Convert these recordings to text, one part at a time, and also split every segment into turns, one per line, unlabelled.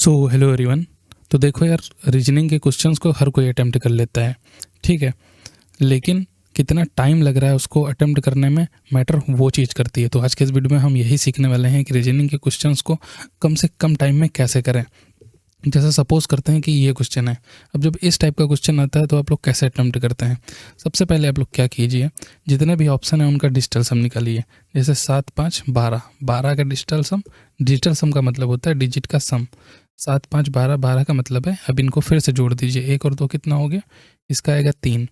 So hello everyone. तो देखो यार, रीजनिंग के क्वेश्चंस को हर कोई अटेम्प्ट कर लेता है, ठीक है। लेकिन कितना टाइम लग रहा है उसको अटेम्प्ट करने में, मैटर वो चीज़ करती है। तो आज के इस वीडियो में हम यही सीखने वाले हैं कि रीजनिंग के क्वेश्चंस को कम से कम टाइम में कैसे करें। जैसे सपोज करते हैं कि ये क्वेश्चन है, अब जब इस टाइप का क्वेश्चन आता है तो आप लोग कैसे अटेम्प्ट करते हैं। सबसे पहले आप लोग क्या कीजिए, जितने भी ऑप्शन है उनका डिजिटल सम निकालिए। जैसे 7 5 12, 12 का डिजिटल सम का मतलब होता है डिजिट का सम। 7 5 12, 12 का मतलब है, अब इनको फिर से जोड़ दीजिए, 1 और 2 कितना हो गया, इसका आएगा 3।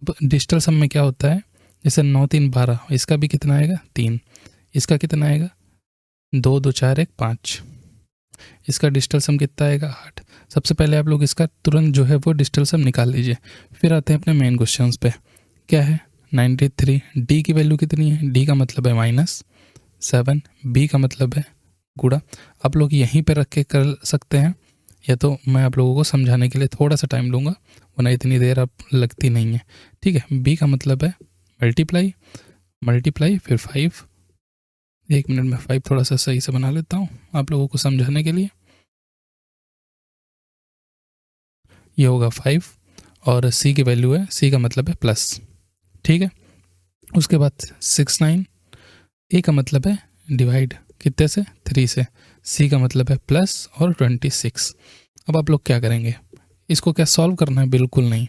अब डिजिटल सम में क्या होता है, जैसे 9 3 12, इसका भी कितना आएगा 3, इसका कितना आएगा 2 2 4 1 5, इसका डिजिटल सम कितना आएगा 8। सबसे पहले आप लोग इसका तुरंत जो है वो डिजिटल सम निकाल लीजिए। फिर आते हैं अपने मेन क्वेश्चंस पे। क्या है 93, डी की वैल्यू कितनी है, डी का मतलब है -7, बी का मतलब है गुणा। आप लोग यहीं पे रख के कर सकते हैं, या तो मैं आप लोगों को समझाने के लिए थोड़ा सा टाइम लूँगा, वरना इतनी देर आप लगती नहीं है, ठीक है। बी का मतलब है मल्टीप्लाई फिर 5। 1 मिनट में 5 थोड़ा सा सही से बना लेता हूँ आप लोगों को समझाने के लिए। ये होगा 5 और सी की वैल्यू है, सी का मतलब है प्लस, ठीक है। उसके बाद 6 9, ए का मतलब है डिवाइड, कितने से 3 से, सी का मतलब है प्लस और 26। अब आप लोग क्या करेंगे, इसको क्या सॉल्व करना है, बिल्कुल नहीं।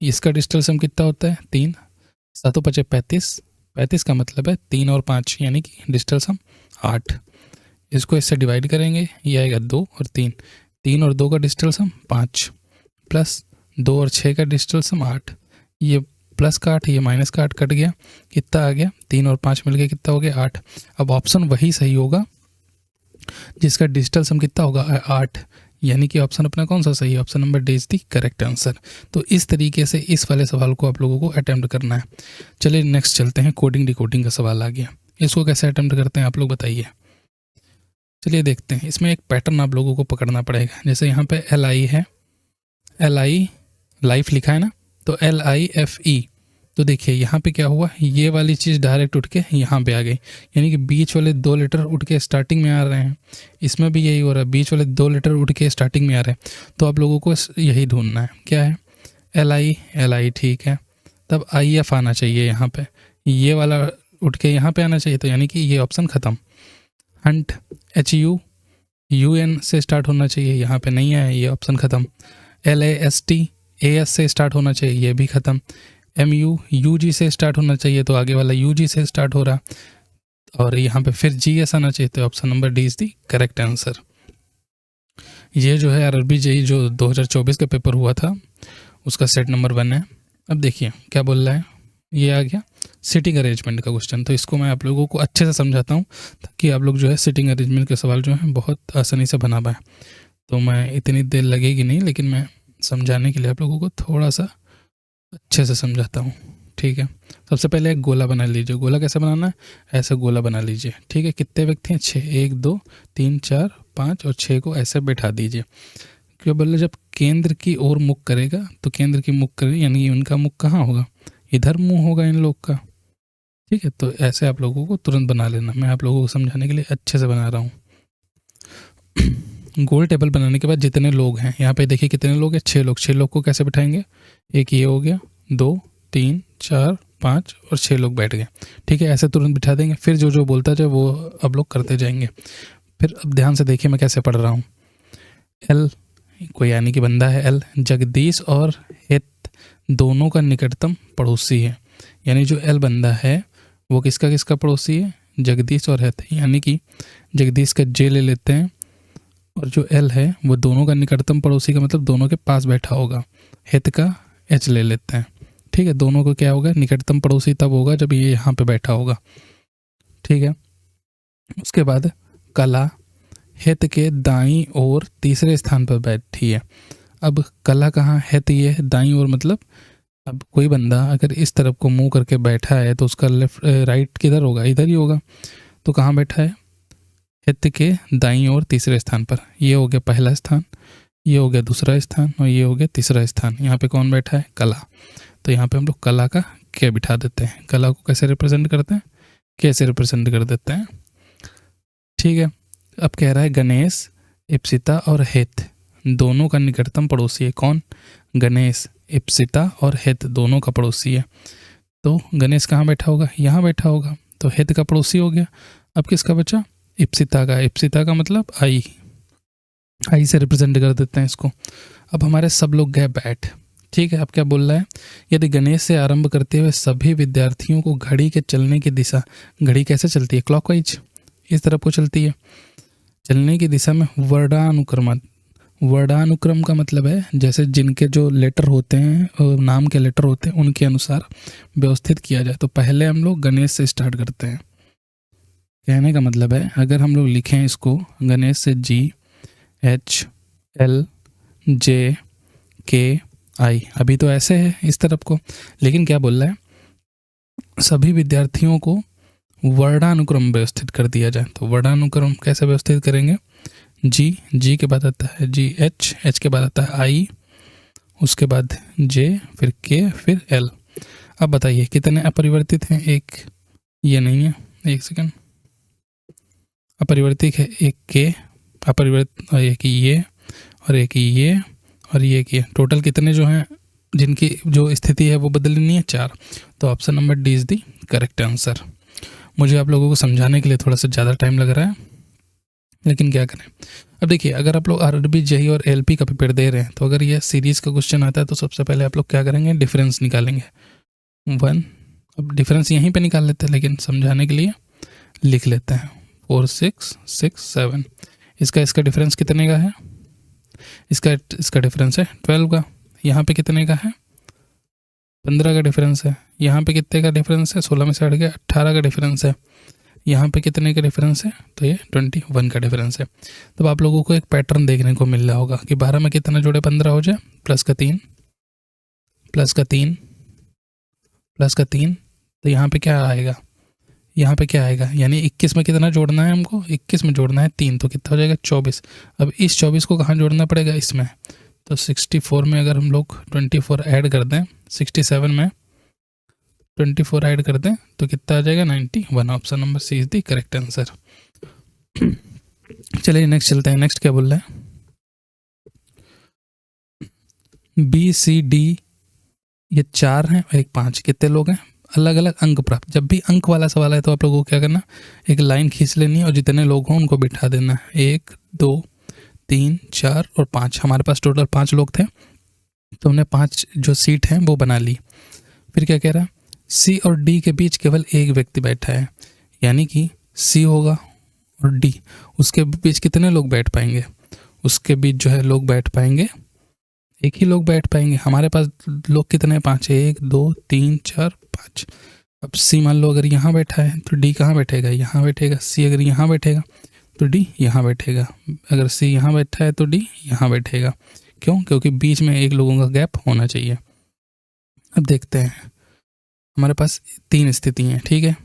इसका डिजिटल सम कितना होता है 3, 7 5 35, 35 का मतलब है 3 और 5 यानी कि डिजिटल सम 8। इसको इससे डिवाइड करेंगे, ये आएगा 2 और 3, 3 और 2 का डिजिटल सम 5, प्लस 2 और 6 का डिजिटल सम 8। ये प्लस का 8, ये माइनस का 8 कट गया, कितना आ गया 3 और 5 मिल गया, कितना हो गया 8। अब ऑप्शन वही सही होगा जिसका डिजिटल सम कितना होगा 8, यानी कि ऑप्शन अपना कौन सा सही है, option number D is the correct answer. तो इस तरीके से इस वाले सवाल को आप लोगों को अटेम्प्ट करना है। चलिए नेक्स्ट चलते हैं, कोडिंग डिकोडिंग का सवाल आ गया। इसको कैसे अटेम्प्ट करते हैं आप लोग बताइए। चलिए देखते हैं, इसमें एक पैटर्न आप लोगों को पकड़ना पड़ेगा। जैसे यहाँ पे LI है, LI लाइफ लिखा है ना, तो LIFE। तो देखिए यहाँ पे क्या हुआ, ये वाली चीज़ डायरेक्ट उठ के यहाँ पे आ गई, यानी कि बीच वाले 2 लेटर उठ के स्टार्टिंग में आ रहे हैं। इसमें भी यही हो रहा है, बीच वाले 2 लेटर उठ के स्टार्टिंग में आ रहे हैं। तो आप लोगों को यही ढूंढना है, क्या है LI, ठीक है। तब IF आना चाहिए यहाँ पे, ये वाला उठ के यहाँ पे आना चाहिए, तो यानी कि ये ऑप्शन ख़त्म। हंट HUN से स्टार्ट होना चाहिए, यहाँ पे नहीं आया, ये ऑप्शन ख़त्म। LAST AS से स्टार्ट होना चाहिए, ये भी ख़त्म। MU UG से स्टार्ट होना चाहिए, तो आगे वाला UG से स्टार्ट हो रहा, और यहाँ पे फिर GS आना चाहिए, तो option number D is the correct answer. ये जो है RRB JEE जो 2024 का पेपर हुआ था, उसका सेट नंबर 1 है। अब देखिए क्या बोल रहा है, ये आ गया सिटिंग अरेंजमेंट का क्वेश्चन। तो इसको मैं आप लोगों को अच्छे से समझाता हूँ, ताकि आप लोग जो है सिटिंग अरेंजमेंट के सवाल जो हैं बहुत आसानी से बना पाएँ। तो मैं इतनी देर लगेगी नहीं, लेकिन मैं समझाने के लिए आप लोगों को थोड़ा सा अच्छे से समझाता हूँ, ठीक है। सबसे पहले एक गोला बना लीजिए। गोला कैसे बनाना है, ऐसे गोला बना लीजिए, ठीक है। कितने व्यक्ति हैं 6, 1 2 3 4 5 और 6 को ऐसे बैठा दीजिए। क्यों बोले, जब केंद्र की ओर मुख करेगा तो केंद्र की मुख करे, यानी कि उनका मुख कहाँ होगा, इधर मुंह होगा इन लोग का, ठीक है। तो ऐसे आप लोगों को तुरंत बना लेना, मैं आप लोगों को समझाने के लिए अच्छे से बना रहा हूँ। गोल टेबल बनाने के बाद जितने लोग हैं, यहाँ पे देखिए कितने लोग हैं, 6 लोग। 6 लोग को कैसे बैठाएंगे, एक ये हो गया, 2 3 4 5 और 6 लोग बैठ गए, ठीक है। ऐसे तुरंत बिठा देंगे, फिर जो जो बोलता जाए वो अब लोग करते जाएंगे। फिर अब ध्यान से देखिए मैं कैसे पढ़ रहा हूँ। L कोई यानी कि बंदा है, L जगदीश और हित दोनों का निकटतम पड़ोसी है, यानी जो L बंदा है वो किसका किसका पड़ोसी है, जगदीश और हित। यानी कि जगदीश का J ले लेते हैं, और जो L है वो दोनों का निकटतम पड़ोसी का मतलब दोनों के पास बैठा होगा। हित का H ले लेते हैं, ठीक है। दोनों को क्या होगा, निकटतम पड़ोसी तब होगा जब ये यहाँ पे बैठा होगा, ठीक है। उसके बाद कला हित के दाईं ओर तीसरे स्थान पर बैठी है। अब कला कहाँ, हित ये दाईं ओर, मतलब अब कोई बंदा अगर इस तरफ को मुंह करके बैठा है तो उसका लेफ्ट राइट किधर होगा, इधर ही होगा। तो कहाँ बैठा है, हित के दाईं ओर तीसरे स्थान पर। ये हो गया पहला स्थान, ये हो गया दूसरा स्थान, और ये हो गया तीसरा स्थान। यहाँ पे कौन बैठा है, कला। तो यहाँ पे हम लोग कला का क्या बिठा देते हैं। कला को कैसे रिप्रेजेंट करते हैं, कैसे रिप्रेजेंट कर देते हैं, ठीक है। अब कह रहा है गणेश इप्सिता और हेत दोनों का निकटतम पड़ोसी है कौन? गणेश। इप्सिता और हेत दोनों का पड़ोसी है, तो गणेश कहाँ बैठा होगा? यहाँ बैठा होगा, तो हेत का पड़ोसी हो गया। अब किसका बचा? इप्सिता का। इप्सिता का मतलब आई से रिप्रेजेंट कर देते हैं इसको। अब हमारे सब लोग गए बैठ, ठीक है। अब क्या बोल रहा है? यदि गणेश से आरंभ करते हुए सभी विद्यार्थियों को घड़ी के चलने की दिशा, घड़ी कैसे चलती है? क्लॉकवाइज, इस तरफ को चलती है। चलने की दिशा में वर्णानुक्रम का मतलब है जैसे जिनके जो लेटर होते हैं, नाम के लेटर होते हैं, उनके अनुसार व्यवस्थित किया जाए। तो पहले हम लोग गणेश से स्टार्ट करते हैं। कहने का मतलब है अगर हम लोग लिखें इसको गणेश से GHLJKI, अभी तो ऐसे है इस तरफ को, लेकिन क्या बोल रहा है? सभी विद्यार्थियों को वर्णानुक्रम व्यवस्थित कर दिया जाए। तो वर्णानुक्रम कैसे व्यवस्थित करेंगे? जी के बाद आता है GH के बाद आता है I, उसके बाद J, फिर K, फिर L। अब बताइए कितने अपरिवर्तित हैं? एक ये नहीं है, एक सेकंड, अपरिवर्तित है एक K, अपरिवर्तित एक ये और एक ये और ये की, टोटल कितने जो हैं जिनकी जो स्थिति है वो बदलनी नहीं है? 4। तो option number D is the correct answer. मुझे आप लोगों को समझाने के लिए थोड़ा सा ज़्यादा टाइम लग रहा है, लेकिन क्या करें। अब देखिए अगर आप लोग आरआरबी, जेईई और एलपी का पेपर दे रहे हैं तो अगर ये सीरीज़ का क्वेश्चन आता है तो सबसे पहले आप लोग क्या करेंगे? डिफरेंस निकालेंगे 1। अब डिफरेंस यहीं पे निकाल लेते हैं, लेकिन समझाने के लिए लिख लेते हैं 4 6 6 7। इसका डिफरेंस कितने का है? इसका डिफरेंस है 12 का। यहाँ पे कितने का है? 15 का डिफरेंस है। यहाँ पे कितने का डिफरेंस है? 16 में से हट गया 18 का डिफरेंस है। यहाँ पे कितने का डिफरेंस है? तो ये 21 का डिफरेंस है। तो आप लोगों को एक पैटर्न देखने को मिल रहा होगा कि 12 में कितना जोड़े 15 हो जाए, प्लस का 3 प्लस का 3 प्लस का 3, तो यहाँ पे क्या आएगा? यहाँ पे क्या आएगा? यानी 21 में कितना जोड़ना है हमको? 21 में जोड़ना है 3, तो कितना हो जाएगा? 24। अब इस 24 को कहाँ जोड़ना पड़ेगा? इसमें। तो 64 में अगर हम लोग 24 ऐड कर दें, 67 में 24 ऐड कर दें तो कितना आ जाएगा? 91। Option number C is the correct answer. चलिए नेक्स्ट चलते हैं। नेक्स्ट क्या बोल रहा है? BCD ये 4 हैं और एक 5, कितने लोग हैं? अलग अलग अंक प्राप्त। जब भी अंक वाला सवाल है तो आप लोगों को क्या करना? एक लाइन खींच लेनी है और जितने लोग हों उनको बिठा देना है। 1 2 3 4 और 5। हमारे पास टोटल 5 लोग थे, तो हमने 5 जो सीट हैं वो बना ली। फिर क्या कह रहा है? C और D के बीच केवल एक व्यक्ति बैठा है, यानी कि C होगा और D, उसके बीच कितने लोग बैठ पाएंगे? उसके बीच जो है लोग बैठ पाएंगे, एक ही लोग बैठ पाएंगे। हमारे पास लोग कितने हैं? 5। 1 2 3 4 5। अब C मान लो अगर यहाँ बैठा है तो D कहाँ बैठेगा? यहाँ बैठेगा। C अगर यहाँ बैठेगा तो D यहाँ बैठेगा। अगर C यहाँ बैठा है तो D यहाँ बैठेगा। क्यों? क्योंकि बीच में एक लोगों का गैप होना चाहिए। अब देखते हैं, हमारे पास 3 स्थिति हैं, ठीक है।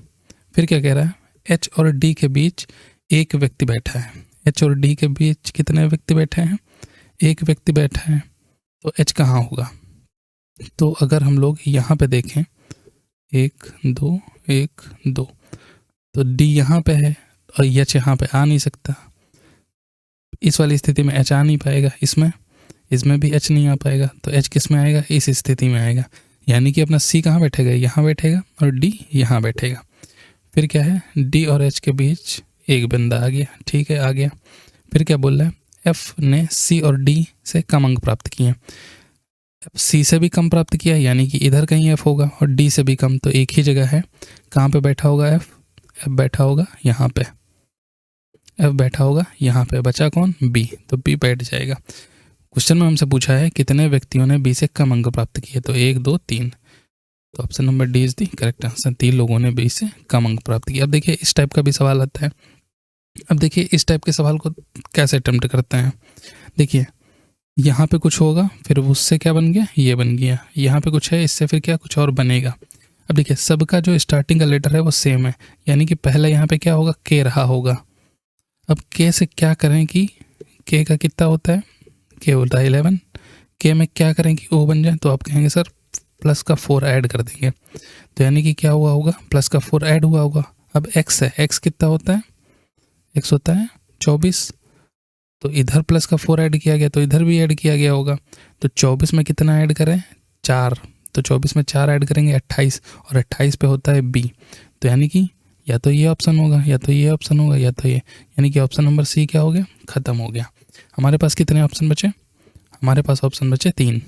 फिर क्या कह रहा है? H और D के बीच एक व्यक्ति बैठा है। H और D के बीच कितने व्यक्ति बैठे हैं? एक व्यक्ति बैठा है, तो H कहाँ होगा? तो अगर हम लोग यहाँ पे देखें 1 2 1 2, तो D यहाँ पे है और H यहाँ पे आ नहीं सकता। इस वाली स्थिति में H आ नहीं पाएगा, इसमें भी H नहीं आ पाएगा, तो H किस में आएगा? इस स्थिति में आएगा। यानी कि अपना C कहाँ बैठेगा? यहाँ बैठेगा और D यहाँ बैठेगा। फिर क्या है? D और H के बीच एक बंदा आ गया, ठीक है, आ गया। फिर क्या बोल रहा है? F ने C और D से कम अंक प्राप्त किए। C से भी कम प्राप्त किया, यानी कि इधर कहीं F होगा, और D से भी कम, तो एक ही जगह है। कहाँ पे बैठा होगा F बैठा होगा यहाँ पे, F बैठा होगा यहाँ पे। बचा कौन? B, तो B बैठ जाएगा। क्वेश्चन में हमसे पूछा है कितने व्यक्तियों ने B से कम अंक प्राप्त किए, तो 1 2 3, तो option number D is the correct answer. 3 लोगों ने B से कम अंक प्राप्त किया। अब देखिए इस टाइप का भी सवाल आता है। अब देखिए इस टाइप के सवाल को कैसे अटेम्प्ट करते हैं। देखिए यहाँ पे कुछ होगा, फिर उससे क्या बन गया? ये बन गया। यहाँ पे कुछ है, इससे फिर क्या कुछ और बनेगा। अब देखिए सबका जो स्टार्टिंग का लेटर है वो सेम है, यानी कि पहला यहाँ पे क्या होगा? K रहा होगा। अब K से क्या करें कि K का कितना होता है? K होता है 11। K में क्या करें कि O बन जाए? तो आप कहेंगे सर प्लस का 4 ऐड कर देंगे, तो यानी कि क्या हुआ होगा? प्लस का 4 ऐड हुआ होगा। अब X है, X कितना होता है? X होता है 24। तो इधर प्लस का 4 ऐड किया गया तो इधर भी ऐड किया गया होगा। तो 24 में कितना ऐड करें, 4, तो 24 में 4 ऐड करेंगे 28, और 28 पे होता है बी। तो यानी कि या तो ये ऑप्शन होगा या तो ये ऑप्शन होगा या तो ये, यानी कि ऑप्शन नंबर सी क्या हो गया, ख़त्म हो गया। हमारे पास कितने ऑप्शन बचे, हमारे पास ऑप्शन बचे 3।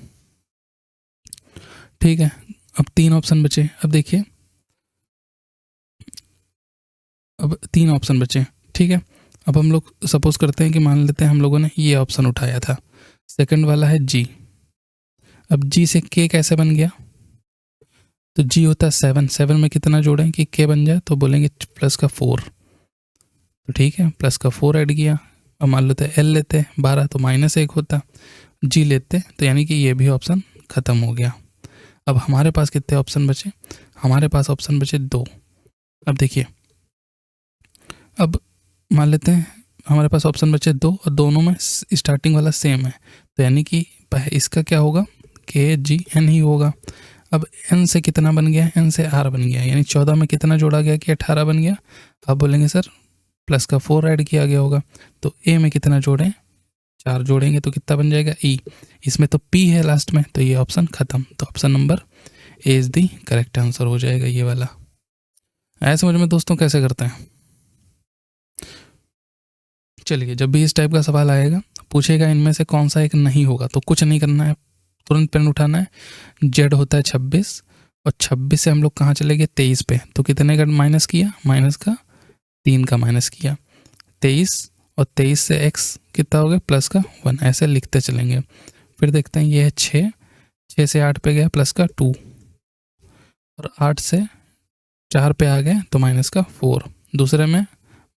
ठीक है, अब 3 ऑप्शन बचे। अब देखिए, अब 3 ऑप्शन बचे। ठीक है, अब हम लोग सपोज करते हैं कि मान लेते हैं हम लोगों ने ये ऑप्शन उठाया था, सेकंड वाला है जी। अब जी से के कैसे बन गया, तो जी होता है 7, 7 में कितना जोड़ें कि के बन जाए, तो बोलेंगे प्लस का 4। तो ठीक है, प्लस का 4 ऐड किया। अब मान लेते हैं एल लेते हैं 12, तो -1 होता, जी लेते तो यानी कि ये भी ऑप्शन ख़त्म हो गया। अब हमारे पास कितने ऑप्शन बचे, हमारे पास ऑप्शन बचे 2। अब देखिए, अब मान लेते हैं हमारे पास ऑप्शन बचे 2 और दोनों में स्टार्टिंग वाला सेम है, तो यानी कि इसका क्या होगा, के जी एन ही होगा। अब एन से कितना बन गया, एन से आर बन गया, यानी 14 में कितना जोड़ा गया कि 18 बन गया। अब बोलेंगे सर प्लस का 4 ऐड किया गया होगा, तो ए में कितना जोड़ें, 4 जोड़ेंगे तो कितना बन जाएगा, ई। इसमें तो पी है लास्ट में, तो ये ऑप्शन ख़त्म। तो option number A is the correct answer हो जाएगा ये वाला। आया समझ में दोस्तों कैसे करते हैं। चलिए, जब भी इस टाइप का सवाल आएगा, पूछेगा इनमें से कौन सा एक नहीं होगा, तो कुछ नहीं करना है, तुरंत पेन उठाना है। जेड होता है 26, और 26 से हम लोग कहाँ चले गए, 23 पे, तो कितने का माइनस किया, माइनस का 3 का माइनस किया, 23, और 23 से एक्स कितना हो गया, प्लस का 1, ऐसे लिखते चलेंगे। फिर देखते हैं ये है 6, 6 से 8 पे गया प्लस का 2, और 8 से 4 पे आ गए तो माइनस का 4। दूसरे में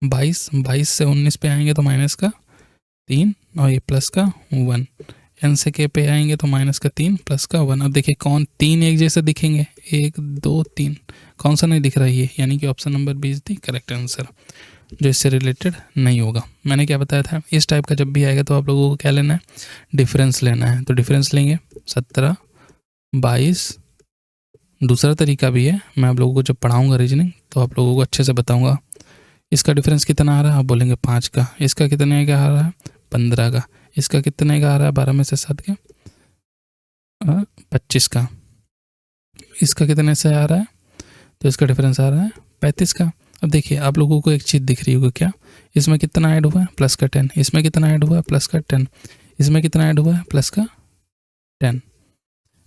22, 22 से 19 पे आएंगे तो माइनस का 3, और ये प्लस का 1। एन से के पे आएंगे तो माइनस का 3 प्लस का 1। अब देखिए कौन 3 एक जैसे दिखेंगे, 1 2 3, कौन सा नहीं दिख रहा है ये, यानी कि option number B is the correct answer, जो इससे रिलेटेड नहीं होगा। मैंने क्या बताया था, इस टाइप का जब भी आएगा तो आप लोगों को क्या लेना है, डिफरेंस लेना है। तो डिफरेंस लेंगे 17, 22। दूसरा तरीका भी है, मैं आप लोगों को जब पढ़ाऊँगा रीजनिंग तो आप लोगों को अच्छे से बताऊँगा। इसका डिफरेंस कितना आ रहा है, आप बोलेंगे 5 का। इसका कितने का आ रहा है, 15 का। इसका कितने का आ रहा है, 12 में से 7 का 25 का। इसका कितने से आ रहा है, तो इसका डिफरेंस आ रहा है 35 का। अब देखिए आप लोगों को एक चीज़ दिख रही होगी क्या, इसमें कितना ऐड हुआ है, प्लस का 10, इसमें कितना ऐड हुआ है, प्लस का 10, इसमें कितना ऐड हुआ है, प्लस का 10।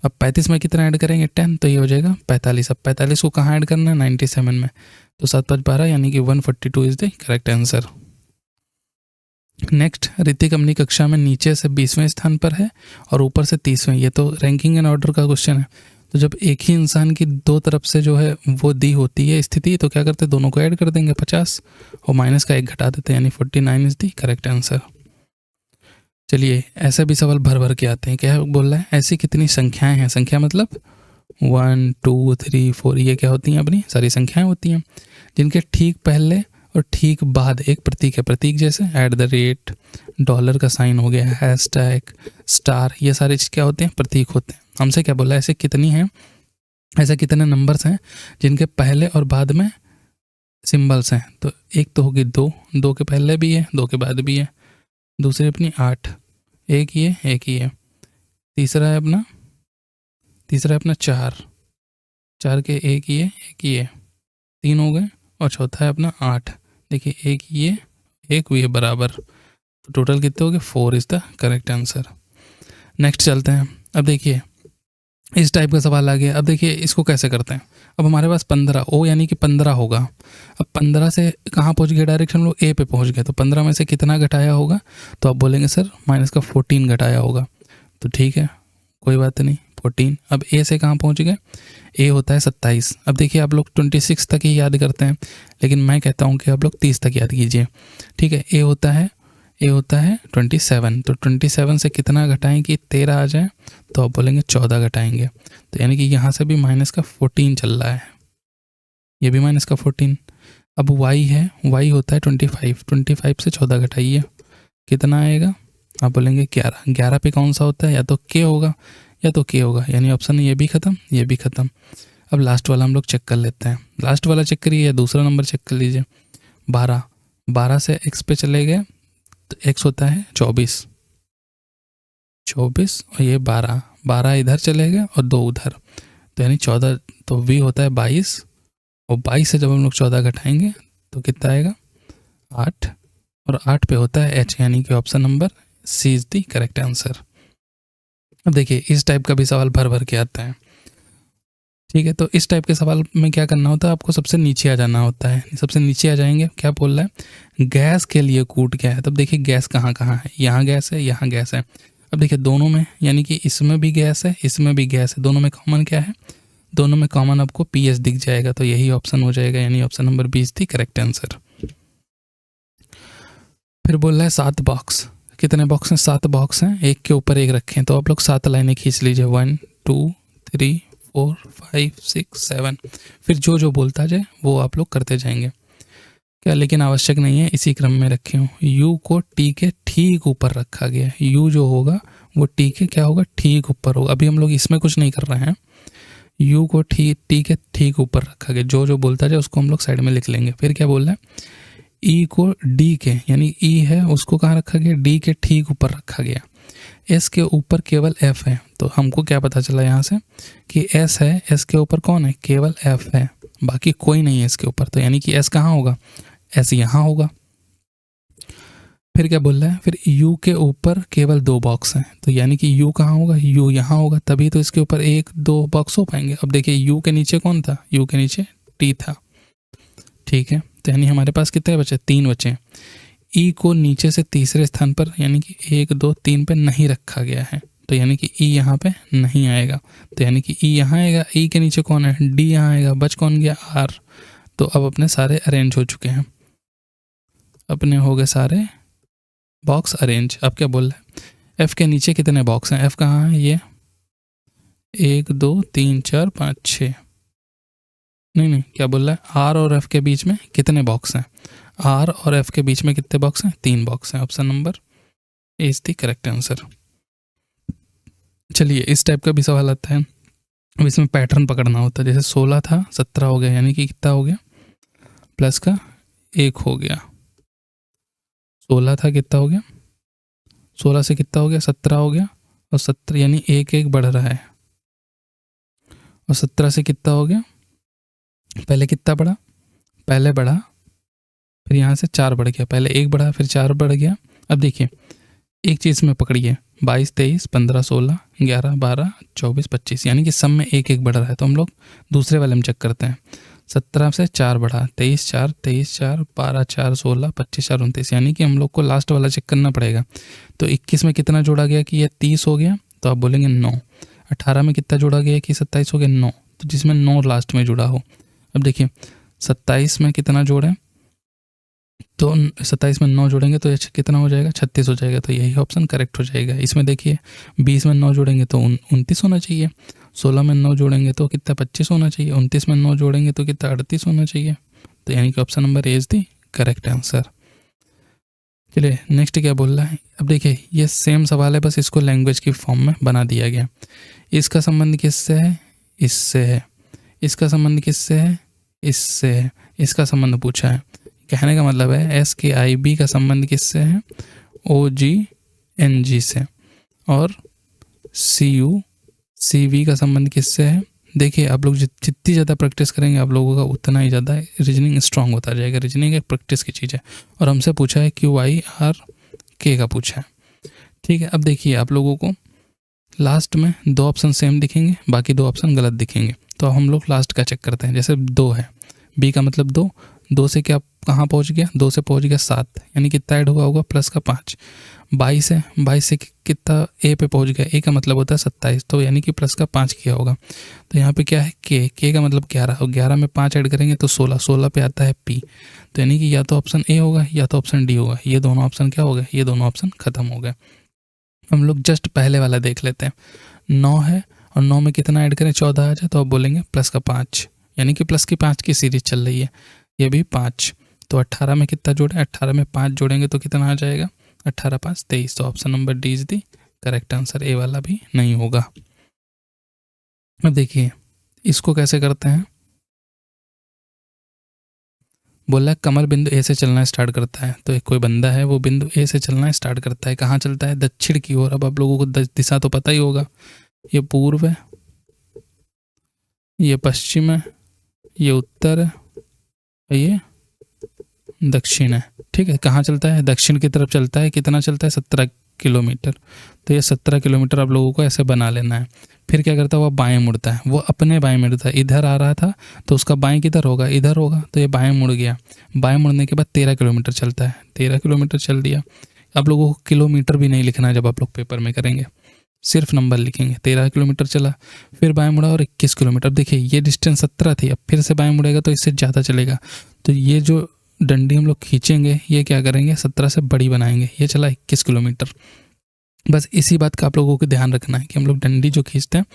अब 35 में कितना ऐड करेंगे, 10, तो ये हो जाएगा 45। अब 45 को कहाँ ऐड करना है, 97 में, तो 7 5 12, यानी कि 142 is the correct answer. Next, Hrithik अपनी कक्षा में नीचे से 20वें स्थान पर है और ऊपर से 30वें। ये तो रैंकिंग एंड ऑर्डर का क्वेश्चन है। तो जब एक ही इंसान की दो तरफ से जो है वो दी होती है स्थिति, तो क्या करते हैं, दोनों को ऐड कर देंगे 50 और माइनस का 1 घटा देते हैं, यानी 49 इज दी करेक्ट आंसर। चलिए, ऐसा भी सवाल भर भर के आते हैं। क्या बोल रहा है, ऐसी कितनी संख्याएं हैं, संख्या मतलब 1 2 3 4, ये क्या होती हैं, अपनी सारी संख्याएं होती हैं, जिनके ठीक पहले और ठीक बाद एक प्रतीक है। प्रतीक जैसे @ डॉलर का साइन हो गया, हैशटैग, स्टार, ये सारे चीज़ क्या होते हैं, प्रतीक होते हैं। हमसे क्या बोला, ऐसे कितनी हैं, ऐसे कितने नंबर्स हैं जिनके पहले और बाद में सिंबल्स हैं। तो एक तो होगी 2, 2 के पहले भी है, 2 के बाद भी है। दूसरी अपनी 8, एक ही है। तीसरा है अपना 4, 4 के एक ही है, 3 हो गए। और चौथा है अपना 8, देखिए एक ये एक ये बराबर, तो टोटल कितने हो गए, 4 is the correct answer. Next चलते हैं। अब देखिए इस टाइप का सवाल आ गया। अब देखिए इसको कैसे करते हैं। अब हमारे पास 15 ओ यानी कि 15 होगा। अब 15 से कहाँ पहुँच गए, डायरेक्ट हम लोग ए पे पहुँच गए, तो 15 में से कितना घटाया होगा, तो आप बोलेंगे सर माइनस का 14 घटाया होगा। तो ठीक है, कोई बात नहीं, 14। अब ए से कहाँ पहुँच गए, ए होता है 27। अब देखिए आप लोग 26 तक ही याद करते हैं, लेकिन मैं कहता हूँ कि आप लोग 30 तक याद कीजिए। ठीक है, ए होता है 27। तो 27 से कितना घटाएं कि 13 आ जाए, तो आप बोलेंगे 14 घटाएंगे। तो यानी कि यहाँ से भी माइनस का 14 चल रहा है, ये भी माइनस का 14। अब वाई है, वाई होता है 25। 25 से 14 घटाइए, कितना आएगा, आप बोलेंगे 11। 11 पे कौन सा होता है, या तो के होगा या तो के होगा, यानी ऑप्शन ये भी ख़त्म, ये भी ख़त्म। अब लास्ट वाला हम लोग चेक कर लेते हैं। लास्ट वाला चेक करिए या दूसरा नंबर चेक कर लीजिए। 12 से एक्स पे चले गए तो x होता है 24 और ये 12 इधर चले गए और 2 उधर, तो यानी 14, तो v होता है 22 और 22 से जब हम लोग 14 घटाएंगे तो कितना आएगा 8 और 8 पे होता है h, यानी कि option number C is the correct answer. अब देखिए इस टाइप का भी सवाल भर भर के आता है, ठीक है। तो इस टाइप के सवाल में क्या करना होता है, आपको सबसे नीचे आ जाना होता है। सबसे नीचे आ जाएंगे, क्या बोल रहा है, गैस के लिए कूट क्या है। तब देखिए गैस कहाँ कहाँ है, यहाँ गैस है, यहाँ गैस है। अब देखिए दोनों में, यानी कि इसमें भी गैस है, इसमें भी गैस है, दोनों में कॉमन क्या है, दोनों में कॉमन आपको पीएच दिख जाएगा, तो यही ऑप्शन हो जाएगा, यानी ऑप्शन नंबर 20 थी करेक्ट आंसर। फिर बोल रहा है 7 बॉक्स, कितने बॉक्स हैं, 7 बॉक्स हैं, एक के ऊपर एक रखें, तो आप लोग 7 लाइनें खींच लीजिए, 1 2 3 4 5 6 7। फिर जो जो बोलता जाए वो आप लोग करते जाएंगे क्या, लेकिन आवश्यक नहीं है इसी क्रम में रखे हूँ। यू को टी के ठीक ऊपर रखा गया है, यू जो होगा वो टी के क्या होगा, ठीक ऊपर होगा। अभी हम लोग इसमें कुछ नहीं कर रहे हैं, यू को टी के ठीक ऊपर रखा गया, जो जो बोलता जाए उसको हम लोग साइड में लिख लेंगे। फिर क्या बोल रहा है, ई को डी के, यानी ई है उसको कहाँ रखा गया, डी के ठीक ऊपर रखा गया। एस के ऊपर केवल एफ है, तो हमको क्या पता चला यहाँ से कि एस है, एस के ऊपर कौन है, केवल एफ है, बाकी कोई नहीं है इसके ऊपर, तो यानी कि एस कहाँ होगा, एस यहाँ होगा। फिर क्या बोल रहा है, फिर यू के ऊपर केवल 2 बॉक्स हैं, तो यानी कि यू कहाँ होगा, यू यहाँ होगा, तभी तो इसके ऊपर 1 2 बॉक्स हो पाएंगे। अब देखिए यू के नीचे कौन था, यू के नीचे टी था, ठीक है, तो यानी हमारे पास कितने बचे, 3 बचे। ई को नीचे से तीसरे स्थान पर, यानी कि 1 2 3 पे नहीं रखा गया है, तो यानी कि ई यहाँ पे नहीं आएगा, तो यानी कि ई यहाँ आएगा। ई के नीचे कौन है, डी यहाँ आएगा, बच कौन गया, आर। तो अब अपने सारे अरेंज हो चुके हैं, अपने हो गए सारे बॉक्स अरेंज। अब क्या बोल रहा है, एफ के नीचे कितने बॉक्स हैं, एफ कहाँ है, ये 1 2 3 4 5 6, नहीं क्या बोल रहा है, आर और एफ के बीच में कितने बॉक्स हैं, आर और एफ के बीच में कितने बॉक्स हैं, 3 बॉक्स हैं, option number A is the correct answer. चलिए इस टाइप का भी सवाल आता है, अब इसमें पैटर्न पकड़ना होता है। जैसे 16 था 17 हो गया, यानी कि कितना हो गया, प्लस का 1 हो गया। 16 था कितना हो गया, 16 से कितना हो गया, 17 हो गया, और 17 यानी 1 1 बढ़ रहा है, और 17 से कितना हो गया, पहले कितना बढ़ा, पहले बढ़ा, फिर यहाँ से 4 बढ़ गया, पहले 1 बढ़ा फिर 4 बढ़ गया। अब देखिए एक चीज़ में पकड़िए, 22 23 15 16 11 12 24 25, यानी कि सब में 1 1 बढ़ रहा है, तो हम लोग दूसरे वाले में चेक करते हैं। 17 से 4 बढ़ा, 23 4 12 4 16 25 4 29, यानी कि हम लोग को लास्ट वाला चेक करना पड़ेगा। तो 21 में कितना जोड़ा गया कि ये 30 हो गया, तो आप बोलेंगे 9। 18 में कितना जोड़ा गया कि 27 हो गया, 9, तो जिसमें 9 लास्ट में जुड़ा हो। अब देखिए 27 में कितना जोड़ें, तो 27 में 9 जोड़ेंगे तो ये कितना हो जाएगा, 36 हो जाएगा, तो यही ऑप्शन करेक्ट हो जाएगा। इसमें देखिए 20 में 9 जोड़ेंगे तो 29 होना चाहिए, 16 में 9 जोड़ेंगे तो कितना 25 होना चाहिए, 29 में 9 जोड़ेंगे तो कितना 38 होना चाहिए, तो यानी कि option number A is the correct answer. चलिए नेक्स्ट क्या बोल रहा है, अब देखिए ये सेम सवाल है, बस इसको लैंग्वेज की फॉर्म में बना दिया गया। इसका संबंध किससे है, इससे है, इसका संबंध किससे है, इससे है, इसका संबंध पूछा है। कहने का मतलब है एस के आई बी का संबंध किससे है, ओ जी एन जी से, और सी यू सी वी का संबंध किससे है। देखिए आप लोग जितनी ज़्यादा प्रैक्टिस करेंगे आप लोगों का उतना ही ज़्यादा रीजनिंग स्ट्रांग होता जाएगा। रीजनिंग एक प्रैक्टिस की चीज़ है, और हमसे पूछा है क्यू आई आर के का पूछा है, ठीक है। अब देखिए आप लोगों को लास्ट में 2 ऑप्शन सेम दिखेंगे, बाकी 2 ऑप्शन गलत दिखेंगे, तो हम लोग लास्ट का चेक करते हैं। जैसे 2 है, बी का मतलब 2, 2 से क्या कहाँ पहुँच गया, 2 से पहुँच गया 7, यानी कितना ऐड हुआ होगा, प्लस का 5। 22 है, 22 से कितना ए पे पहुँच गया, ए का मतलब होता है 27, तो यानी कि प्लस का 5 किया होगा। तो यहाँ पे क्या है, के का मतलब 11, और 11 में 5 ऐड करेंगे तो 16, 16 पे आता है पी, तो यानी कि या तो ऑप्शन ए होगा या तो ऑप्शन डी होगा। ये दोनों ऑप्शन क्या हो गए, ये दोनों ऑप्शन खत्म हो गए। हम लोग जस्ट पहले वाला देख लेते हैं। 9 है और 9 में कितना ऐड करें, 14 आ जाए, तो आप बोलेंगे प्लस का 5, यानी कि प्लस की 5 की सीरीज चल रही है, ये भी 5। तो 18 में कितना जोड़ें, 18 में 5 जोड़ेंगे तो कितना आ जाएगा, 18 5 23, तो option number D is the correct answer, A वाला भी नहीं होगा। अब देखिए इसको कैसे करते हैं, बोला कमल बिंदु ए से चलना स्टार्ट करता है, तो एक कोई बंदा है वो बिंदु ए से चलना स्टार्ट करता है, कहाँ चलता है? दक्षिण की ओर। अब आप लोगों को दिशा तो पता ही होगा, ये पूर्व है, ये पश्चिम है, ये उत्तर है, ये दक्षिण है। ठीक है, कहाँ चलता है? दक्षिण की तरफ चलता है। कितना चलता है? 17 किलोमीटर। तो ये 17 किलोमीटर आप लोगों को ऐसे बना लेना है। फिर क्या करता है? वो बाएं मुड़ता है, वो अपने बाएं मुड़ता है। इधर आ रहा था तो उसका बाएं किधर होगा? इधर होगा, तो ये बाएं मुड़ गया। बाएं मुड़ने के बाद 13 किलोमीटर चलता है। 13 किलोमीटर चल दिया। आप लोगों को किलोमीटर भी नहीं लिखना है जब आप लोग पेपर में करेंगे, सिर्फ नंबर लिखेंगे। 13 किलोमीटर चला, फिर बाएं मुड़ा और 21 किलोमीटर। देखिए ये डिस्टेंस 17 थी, अब फिर से बाएं मुड़ेगा तो इससे ज़्यादा चलेगा। तो ये जो डंडी हम लोग खींचेंगे, ये क्या करेंगे? 17 से बड़ी बनाएंगे। ये चला 21 किलोमीटर। बस इसी बात का आप लोगों को ध्यान रखना है कि हम लोग डंडी जो खींचते हैं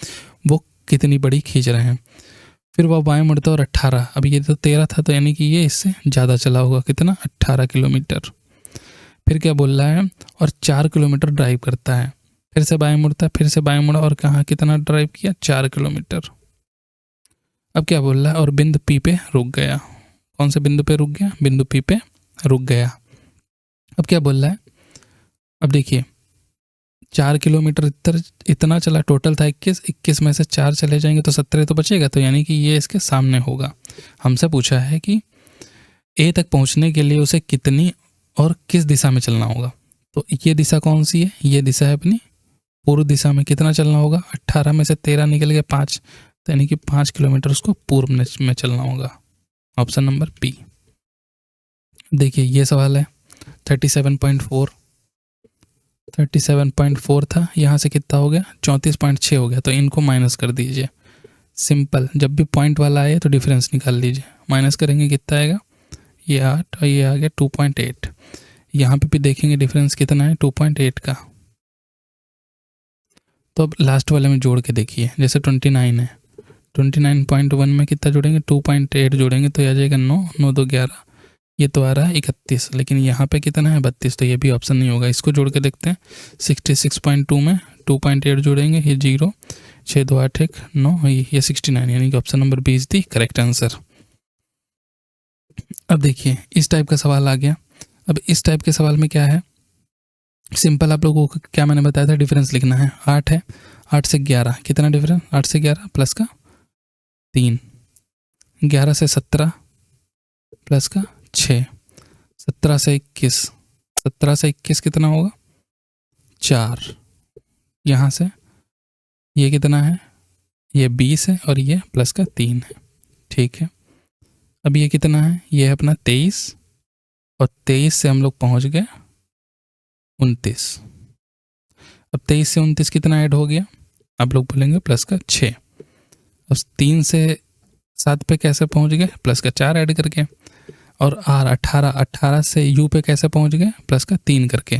वो कितनी बड़ी खींच रहे हैं। फिर वो बाएं मुड़ता और 18। अब ये तो 13 था, तो यानी कि ये इससे ज़्यादा चला होगा। कितना? 18 किलोमीटर। फिर क्या बोल रहा है? और 4 किलोमीटर ड्राइव करता है। फिर से बाएं मुड़ता है, फिर से बाएं मुड़ा और कहाँ कितना ड्राइव किया? 4 किलोमीटर। अब क्या बोल रहा है? और बिंदु पी पे रुक गया। कौन से बिंदु पे रुक गया? बिंदु पी पे रुक गया। अब क्या बोल रहा है? अब देखिए 4 किलोमीटर इतना चला, टोटल था 21 में से 4 चले जाएंगे तो 17 तो बचेगा, तो यानी कि ये इसके सामने होगा। हमसे पूछा है कि ए तक पहुंचने के लिए उसे कितनी और किस दिशा में चलना होगा। तो ये दिशा कौन सी है? ये दिशा है अपनी पूर्व दिशा में। कितना चलना होगा? 18 में से 13 निकल गया 5, तो यानी कि 5 किलोमीटर उसको पूर्व में चलना होगा। Option number B. देखिए ये सवाल है 37.4 था, यहाँ से कितना हो गया? 34.6 हो गया। तो इनको माइनस कर दीजिए। सिंपल, जब भी पॉइंट वाला आए तो डिफरेंस निकाल लीजिए। माइनस करेंगे कितना आएगा? ये 8 और ये आ गया 2.8। यहाँ पे भी देखेंगे डिफरेंस कितना है? 2.8 का। तो अब लास्ट वाले में जोड़ के देखिए, जैसे 29 है, 29.1 में कितना जोड़ेंगे? 2.8 जोड़ेंगे तो आ जाएगा 9, 9 2 11, ये तो आ रहा है 31। लेकिन यहाँ पे कितना है? 32, तो ये भी ऑप्शन नहीं होगा। इसको जोड़ के देखते हैं। 66.2 में 2.8 जोड़ेंगे, ये 0, 6 2 8 1 9, ये 69, यानी कि option number B is the correct answer. अब देखिए इस टाइप का सवाल आ गया। अब इस टाइप के सवाल में क्या है? सिंपल, आप लोगों को क्या मैंने बताया था? डिफरेंस लिखना है। 8 है, 8 से 11 कितना डिफरेंस? 8 से 11 प्लस का 3, 11 से 17 प्लस का 6, 17 से 21, 17 से 21 कितना होगा? 4। यहाँ से ये कितना है? ये 20 है और ये प्लस का 3 है। ठीक है, अब ये कितना है? ये है अपना 23, और 23 से हम लोग पहुँच गए 29। अब 23 से 29 कितना ऐड हो गया? आप लोग बोलेंगे प्लस का 6। अब 3 से 7 पे कैसे पहुँच गए? प्लस का 4 ऐड करके। और आर 18 से यू पे कैसे पहुँच गए? प्लस का 3 करके।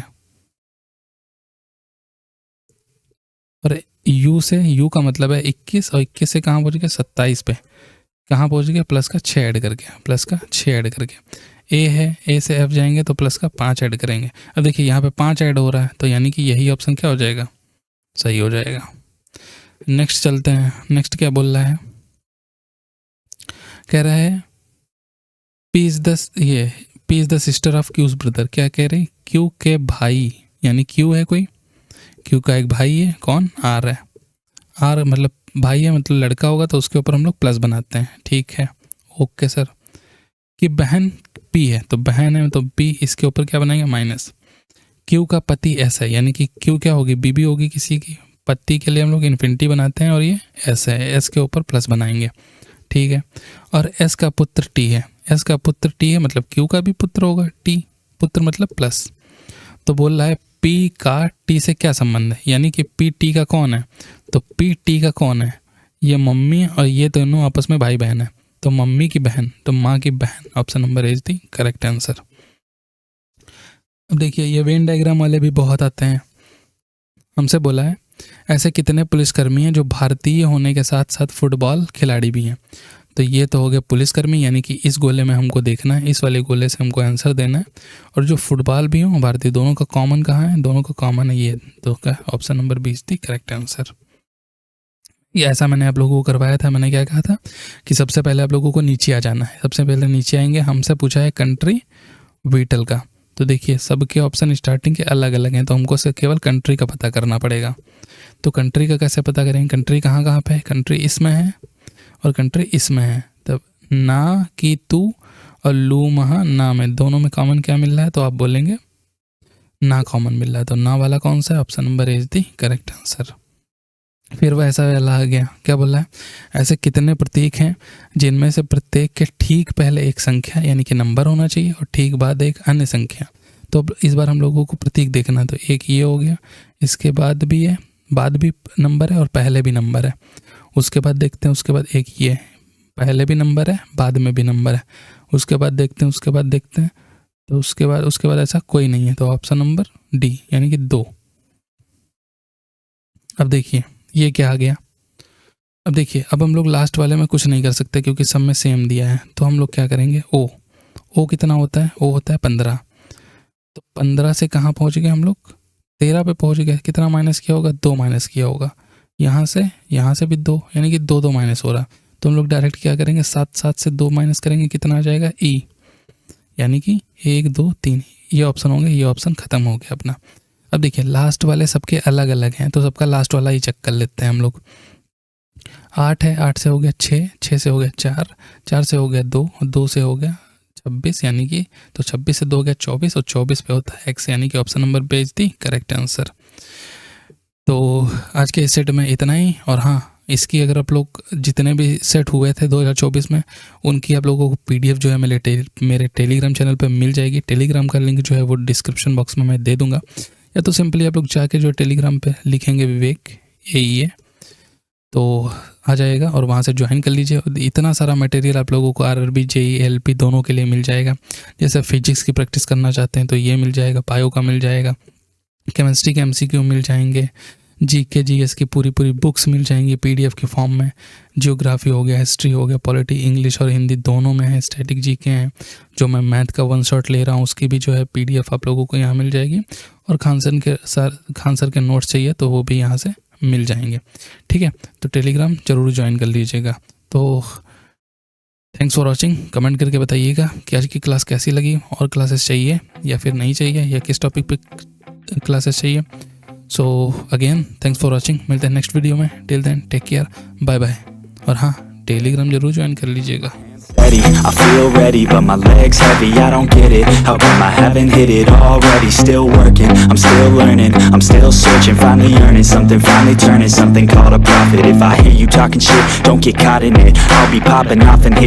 और यू से, यू का मतलब है 21, और 21 से कहाँ पहुँच गए? 27 पे कहाँ पहुँच गया? प्लस का 6 ऐड करके, प्लस का 6 ऐड करके। ए है, ए से एफ जाएंगे तो प्लस का 5 ऐड करेंगे। अब देखिए यहाँ पे 5 ऐड हो रहा है, तो यानी कि यही ऑप्शन क्या हो जाएगा? सही हो जाएगा। नेक्स्ट चलते हैं। नेक्स्ट क्या बोल रहा है? कह रहा है P is the sister of Q's brother. क्या कह रहे? क्यू के भाई, यानी क्यू है कोई, क्यू का एक भाई है, कौन? आर है। आर मतलब भाई है, मतलब लड़का होगा, तो उसके ऊपर हम लोग प्लस बनाते हैं। ठीक है, ओके सर। कि बहन पी है, तो बहन है तो पी, इसके ऊपर क्या बनाएंगे? माइनस। क्यू का पति एस है, यानी कि क्यू क्या होगी? बीबी होगी किसी की। पति के लिए हम लोग इन्फिनिटी बनाते हैं, और ये एस है, एस के ऊपर प्लस बनाएंगे। ठीक है, और एस का पुत्र टी है, एस का पुत्र टी है, मतलब क्यू का भी पुत्र होगा। टी पुत्र मतलब प्लस। तो बोल रहा है पी का टी से क्या संबंध है? यानी कि पी टी का कौन है? तो पी टी का कौन है? ये मम्मी, और ये दोनों आपस में भाई बहन है, तो मम्मी की बहन, तो माँ की बहन। Option number is the correct answer. अब देखिए ये वेन डायग्राम वाले भी बहुत आते हैं। हमसे बोला है ऐसे कितने पुलिसकर्मी हैं जो भारतीय होने के साथ साथ फुटबॉल खिलाड़ी भी हैं। तो ये तो हो गया पुलिसकर्मी, यानी कि इस गोले में हमको देखना है, इस वाले गोले से हमको आंसर देना है। और जो फुटबॉल भी हो भारतीय, दोनों का कॉमन कहाँ है? दोनों का कॉमन है ये दो का। ऑप्शन नंबर 20 दी करेक्ट आंसर। ये ऐसा मैंने आप लोगों को करवाया था। मैंने क्या कहा था कि सबसे पहले आप लोगों को नीचे आ जाना है। सबसे पहले नीचे आएंगे, हमसे पूछा है कंट्री वीटल का। तो देखिए सबके ऑप्शन स्टार्टिंग के अलग अलग हैं, तो हमको सिर्फ केवल कंट्री का पता करना पड़ेगा। तो कंट्री का कैसे पता करेंगे? कंट्री कहाँ कहाँ पे है? कंट्री इसमें है और कंट्री इसमें है। तब ना की तू और लू महा ना में, दोनों में कॉमन क्या मिल रहा है? तो आप बोलेंगे ना कॉमन मिल रहा है। तो ना वाला कौन सा है? Option number A is the correct answer. फिर वह ऐसा वाला आ गया, क्या बोला है? ऐसे कितने प्रतीक हैं जिनमें से प्रत्येक के ठीक पहले एक संख्या यानी कि नंबर होना चाहिए और ठीक बाद एक अन्य संख्या। तो अब इस बार हम लोगों को प्रतीक देखना है। तो एक ये हो गया, इसके बाद भी है, बाद भी नंबर है और पहले भी नंबर है। उसके बाद देखते हैं, उसके बाद एक ये पहले भी नंबर है, बाद में भी नंबर है। उसके बाद देखते हैं, उसके बाद देखते हैं, तो उसके बाद ऐसा कोई नहीं है। तो ऑप्शन नंबर डी यानी कि 2। अब देखिए ये क्या आ गया। अब देखिए अब हम लोग लास्ट वाले में कुछ नहीं कर सकते क्योंकि सब में सेम दिया है। तो हम लोग क्या करेंगे? ओ कितना होता है? ओ होता है 15। तो 15 से कहाँ पहुँच गए हम लोग? 13 पे पहुँच गए। कितना माइनस किया होगा? 2 माइनस किया होगा। यहाँ से भी 2 यानी कि 2 माइनस हो रहा। तो हम लोग डायरेक्ट क्या करेंगे? 7 से 2 माइनस करेंगे, कितना आ जाएगा? ई यानी कि 1 2 3 ये ऑप्शन होंगे। ये ऑप्शन खत्म हो गया अपना। अब देखिए लास्ट वाले सबके अलग अलग हैं, तो सबका लास्ट वाला ही चेक कर लेते हैं हम लोग। 8 है, 8 से हो गया 6, 6 से हो गया 4, 4 से हो गया 2 और 2 से हो गया 26 यानी कि, तो 26 से 2 हो गया 24 और 24 पे होता है x यानी कि option number B is the correct answer. तो आज के इस सेट में इतना ही। और हाँ, इसकी अगर आप लोग जितने भी सेट हुए थे 2024 में, उनकी आप लोगों को PDF जो है मेरे टेलीग्राम चैनल पे मिल जाएगी। टेलीग्राम का लिंक जो है वो डिस्क्रिप्शन बॉक्स में मैं दे दूंगा, या तो सिंपली आप लोग जाके जो टेलीग्राम पे लिखेंगे विवेक AEA तो आ जाएगा और वहाँ से ज्वाइन कर लीजिए। इतना सारा मटेरियल आप लोगों को RRB JEE LP दोनों के लिए मिल जाएगा। जैसे फिजिक्स की प्रैक्टिस करना चाहते हैं तो ये मिल जाएगा, बायो का मिल जाएगा, केमिस्ट्री के MCQ मिल जाएंगे, GK GS की पूरी बुक्स मिल जाएंगी PDF के फॉर्म में। जियोग्राफी हो गया, हिस्ट्री हो गया, पॉलिटी इंग्लिश और हिंदी दोनों में है। स्टैटिक GK हैं, जो मैं मैथ का 1 शॉट ले रहा हूँ उसकी भी जो है PDF आप लोगों को यहाँ मिल जाएगी। और खान सर के नोट्स चाहिए तो वो भी यहाँ से मिल जाएंगे। ठीक है, तो टेलीग्राम जरूर ज्वाइन कर लीजिएगा। तो थैंक्स फॉर वॉचिंग। कमेंट करके बताइएगा कि आज की क्लास कैसी लगी, और क्लासेस चाहिए या फिर नहीं चाहिए, या किस टॉपिक पे क्लासेस चाहिए। So again thanks for watching. मिलते हैं नेक्स्ट वीडियो में। Till then take care, bye bye. और हाँ, टेलीग्राम जरूर ज्वाइन कर लीजिएगा।
I feel ready, but my legs heavy, I don't get it. How come I haven't hit it already? Still working, I'm still learning, I'm still searching, finally earning something, finally turning something called a profit. If I hear you talking shit, don't get caught in it. I'll be popping off and hit